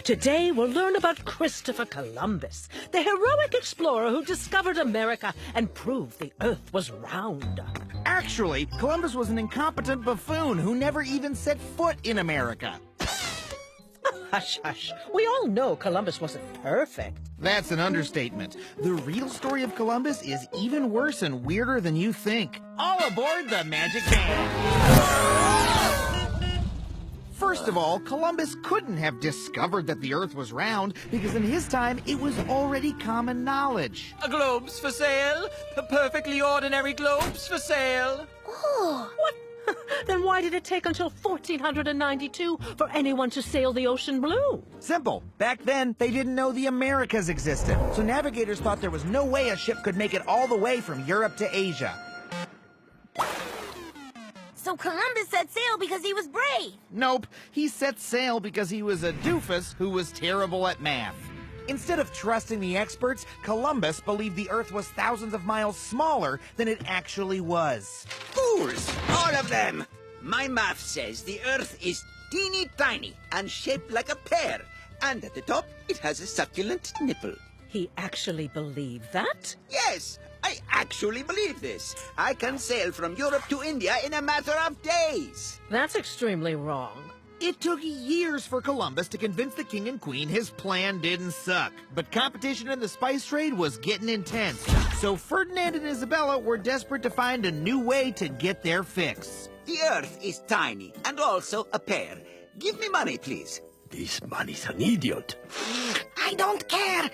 Today we'll learn about Christopher Columbus, the heroic explorer who discovered America and proved the Earth was round. Actually, Columbus was an incompetent buffoon who never even set foot in America. Hush, hush. We all know Columbus wasn't perfect. That's an understatement. The real story of Columbus is even worse and weirder than you think. All aboard the Magic Van! First of all, Columbus couldn't have discovered that the Earth was round because in his time it was already common knowledge. A globe's for sale. Perfectly ordinary globes for sale. Oh, what? Then why did it take until 1492 for anyone to sail the ocean blue? Simple. Back then, they didn't know the Americas existed, so navigators thought there was no way a ship could make it all the way from Europe to Asia. So Columbus set sail because he was brave. Nope. He set sail because he was a doofus who was terrible at math. Instead of trusting the experts, Columbus believed the Earth was thousands of miles smaller than it actually was. Fools, all of them! My math says the Earth is teeny tiny and shaped like a pear, and at the top it has a succulent nipple. He actually believed that? Yes, I actually believe this. I can sail from Europe to India in a matter of days. That's extremely wrong. It took years for Columbus to convince the king and queen his plan didn't suck. But competition in the spice trade was getting intense. So Ferdinand and Isabella were desperate to find a new way to get their fix. The Earth is tiny and also a pear. Give me money, please. This man is an idiot. I don't care.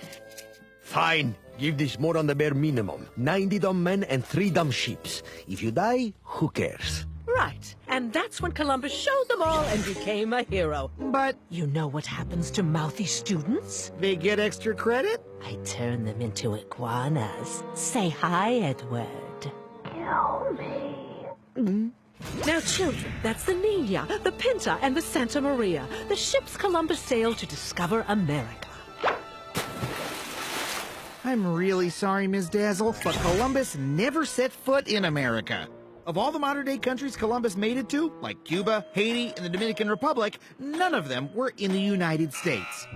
Fine. Give this more on the bare minimum. 90 dumb men and 3 dumb sheeps. If you die, who cares? Right. And that's when Columbus showed them all and became a hero. But You know what happens to mouthy students? they get extra credit? I turn them into iguanas. Say hi, Edward. Kill me. Now, children, that's the Nina, the Pinta, and the Santa Maria, the ships Columbus sailed to discover America. I'm really sorry, Ms. Dazzle, but Columbus never set foot in America. Of all the modern-day countries Columbus made it to, like Cuba, Haiti, and the Dominican Republic, none of them were in the United States.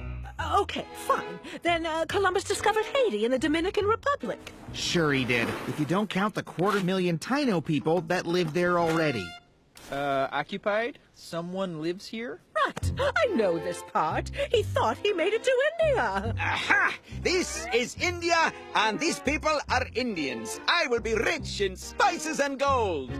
Okay, fine. Then Columbus discovered Haiti and the Dominican Republic. Sure he did, if you don't count the 250,000 Taino people that live there already. Occupied? Someone lives here? Right, I know this part. He thought he made it to India. Aha! This is India, and these people are Indians. I will be rich in spices and gold.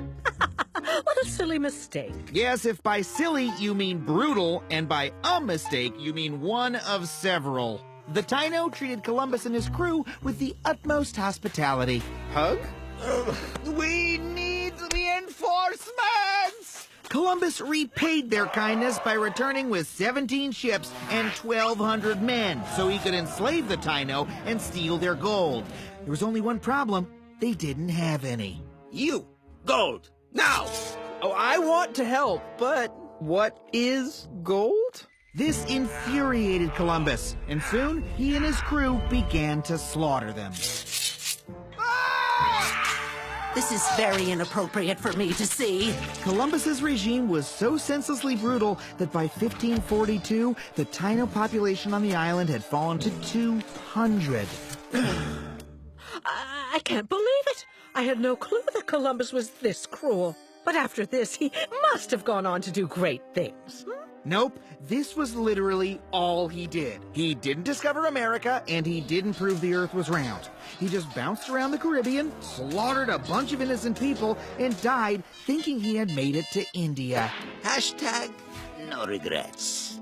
What a silly mistake. Yes, if by silly you mean brutal, and by a mistake you mean one of several. The Taino treated Columbus and his crew with the utmost hospitality. Hug? We need reinforcements! Columbus repaid their kindness by returning with 17 ships and 1,200 men, so he could enslave the Taino and steal their gold. There was only one problem. They didn't have any. You, gold, now! Oh, I want to help, but what is gold? This infuriated Columbus, and soon he and his crew began to slaughter them. This is very inappropriate for me to see. Columbus's regime was so senselessly brutal that by 1542, the Taino population on the island had fallen to 200. I can't believe it. I had no clue that Columbus was this cruel. But after this, he must have gone on to do great things. Nope, this was literally all he did. He didn't discover America, and he didn't prove the Earth was round. He just bounced around the Caribbean, slaughtered a bunch of innocent people, and died thinking he had made it to India. Hashtag no regrets.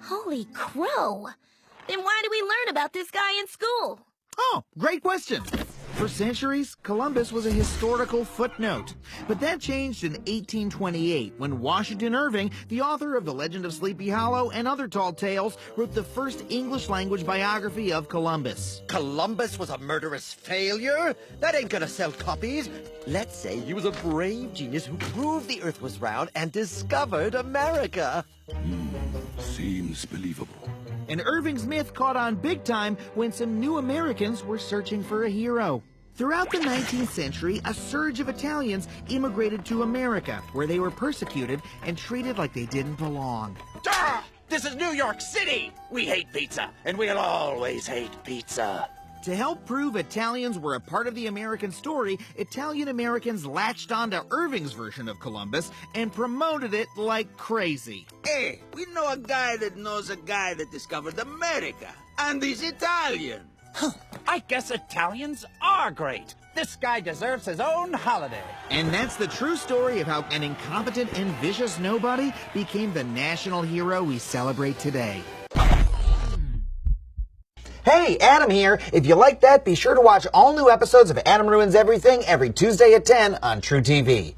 Holy crow. Then why do we learn about this guy in school? Oh, great question. For centuries, Columbus was a historical footnote. But that changed in 1828 when Washington Irving, the author of The Legend of Sleepy Hollow and other tall tales, wrote the first English-language biography of Columbus. Columbus was a murderous failure? That ain't gonna sell copies. Let's say he was a brave genius who proved the Earth was round and discovered America. Seems believable. And Irving's myth caught on big time when some new Americans were searching for a hero. Throughout the 19th century, a surge of Italians immigrated to America, where they were persecuted and treated like they didn't belong. Ah! The This is New York City! We hate pizza, and we'll always hate pizza. To help prove Italians were a part of the American story, Italian Americans latched onto Irving's version of Columbus and promoted it like crazy. Hey, we know a guy that knows a guy that discovered America, and he's Italian. I guess Italians are great. This guy deserves his own holiday. And that's the true story of how an incompetent and vicious nobody became the national hero we celebrate today. Hey, Adam here. If you like that, be sure to watch all new episodes of Adam Ruins Everything every Tuesday at 10 on True TV.